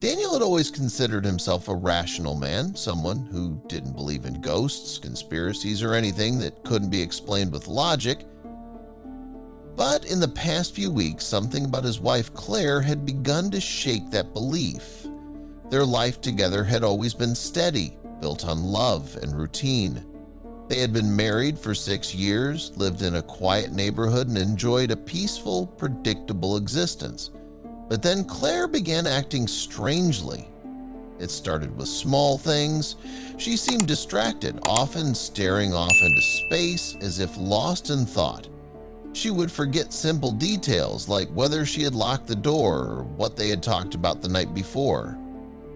Daniel had always considered himself a rational man, someone who didn't believe in ghosts, conspiracies, or anything that couldn't be explained with logic. But in the past few weeks, something about his wife Claire had begun to shake that belief. Their life together had always been steady, built on love and routine. They had been married for 6 years, lived in a quiet neighborhood, and enjoyed a peaceful, predictable existence. But then Claire began acting strangely. It started with small things. She seemed distracted, often staring off into space as if lost in thought. She would forget simple details like whether she had locked the door or what they had talked about the night before.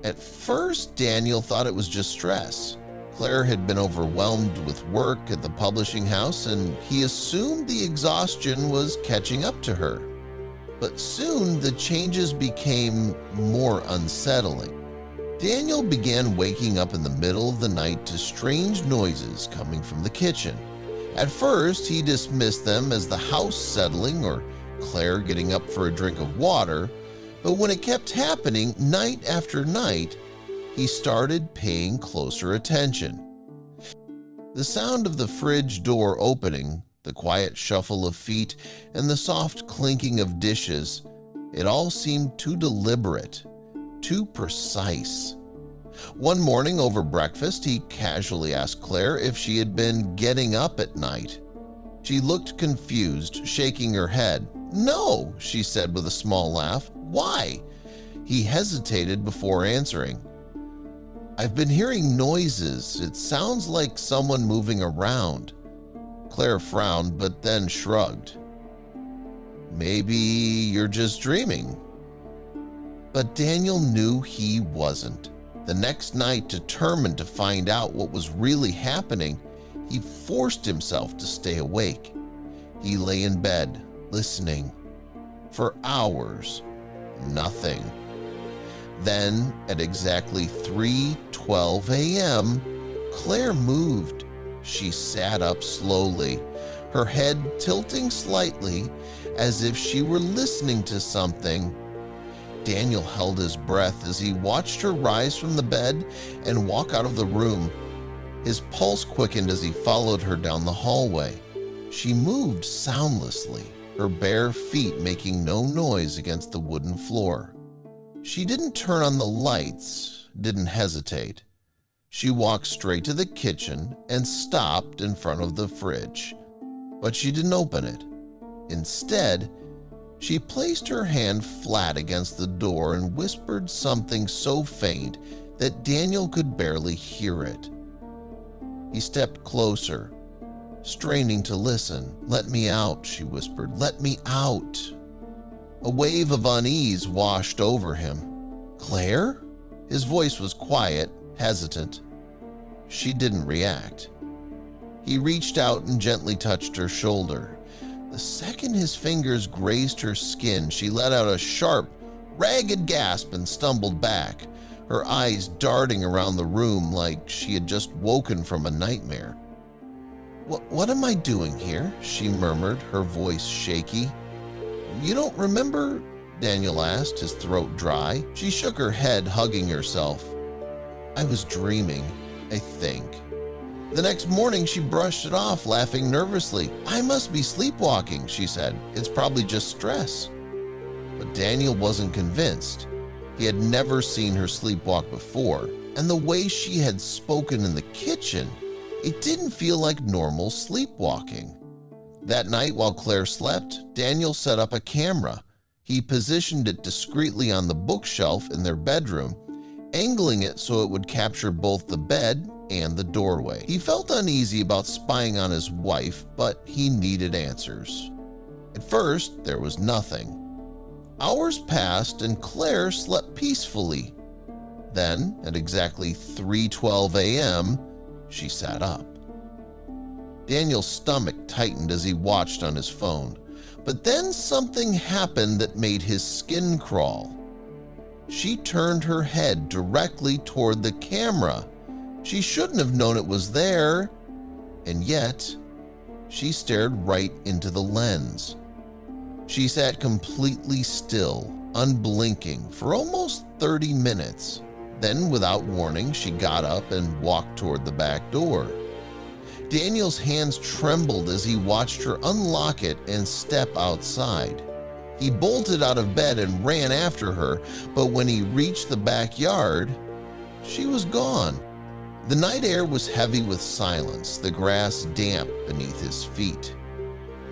At first, Daniel thought it was just stress. Claire had been overwhelmed with work at the publishing house, and he assumed the exhaustion was catching up to her. But soon the changes became more unsettling. Daniel began waking up in the middle of the night to strange noises coming from the kitchen. At first, he dismissed them as the house settling or Claire getting up for a drink of water, but when it kept happening night after night, he started paying closer attention. The sound of the fridge door opening, the quiet shuffle of feet, and the soft clinking of dishes, it all seemed too deliberate, too precise. One morning over breakfast, he casually asked Claire if she had been getting up at night. She looked confused, shaking her head. "No," she said with a small laugh. "Why?" He hesitated before answering. "I've been hearing noises. It sounds like someone moving around." Claire frowned, but then shrugged. "Maybe you're just dreaming." But Daniel knew he wasn't. The next night, determined to find out what was really happening, he forced himself to stay awake. He lay in bed, listening. For hours, nothing. Then, at exactly 3:12 a.m., Claire moved. She sat up slowly, her head tilting slightly as if she were listening to something. Daniel held his breath as he watched her rise from the bed and walk out of the room. His pulse quickened as he followed her down the hallway. She moved soundlessly, her bare feet making no noise against the wooden floor. She didn't turn on the lights, didn't hesitate. She walked straight to the kitchen and stopped in front of the fridge. But she didn't open it. Instead, she placed her hand flat against the door and whispered something so faint that Daniel could barely hear it. He stepped closer, straining to listen. "Let me out," she whispered. "Let me out." A wave of unease washed over him. "Claire?" His voice was quiet, hesitant. She didn't react. He reached out and gently touched her shoulder. The second his fingers grazed her skin, she let out a sharp, ragged gasp and stumbled back, her eyes darting around the room like she had just woken from a nightmare. What am I doing here?" she murmured, her voice shaky. "You don't remember?" Daniel asked, his throat dry. She shook her head, hugging herself. "I was dreaming, I think." The next morning, she brushed it off, laughing nervously. "I must be sleepwalking," she said. "It's probably just stress." But Daniel wasn't convinced. He had never seen her sleepwalk before, and the way she had spoken in the kitchen, it didn't feel like normal sleepwalking. That night, while Claire slept, Daniel set up a camera. He positioned it discreetly on the bookshelf in their bedroom, angling it so it would capture both the bed and the doorway. He felt uneasy about spying on his wife, but he needed answers. At first, there was nothing. Hours passed and Claire slept peacefully. Then, at exactly 3:12 a.m., she sat up. Daniel's stomach tightened as he watched on his phone. But then something happened that made his skin crawl. She turned her head directly toward the camera. She shouldn't have known it was there, and yet she stared right into the lens. She sat completely still, unblinking for almost 30 minutes. Then, without warning, she got up and walked toward the back door. Daniel's hands trembled as he watched her unlock it and step outside. He bolted out of bed and ran after her, but when he reached the backyard, she was gone. The night air was heavy with silence, the grass damp beneath his feet.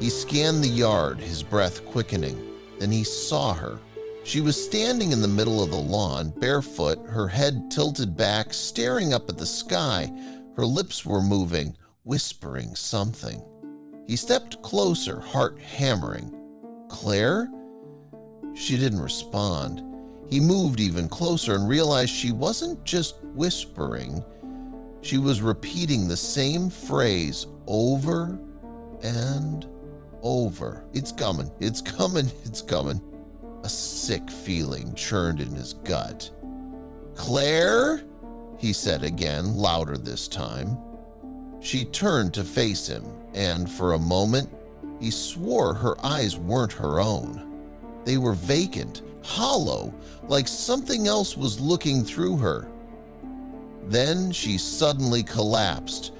He scanned the yard, his breath quickening. Then he saw her. She was standing in the middle of the lawn, barefoot, her head tilted back, staring up at the sky. Her lips were moving, whispering something. He stepped closer, heart hammering. "Claire?" She didn't respond. He moved even closer and realized she wasn't just whispering. She was repeating the same phrase over and over. "It's coming, it's coming, it's coming." A sick feeling churned in his gut. "Claire?" he said again, louder this time. She turned to face him, and for a moment, he swore her eyes weren't her own. They were vacant, hollow, like something else was looking through her. Then she suddenly collapsed.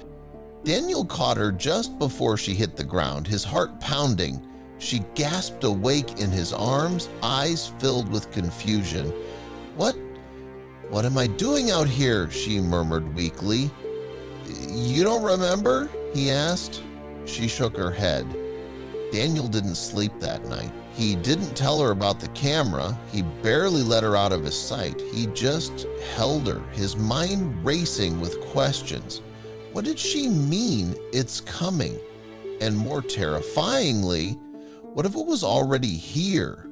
Daniel caught her just before she hit the ground, his heart pounding. She gasped awake in his arms, eyes filled with confusion. What am I doing out here?" she murmured weakly. "You don't remember?" he asked. She shook her head. Daniel didn't sleep that night. He didn't tell her about the camera. He barely let her out of his sight. He just held her, his mind racing with questions. What did she mean, "it's coming"? And more terrifyingly, what if it was already here?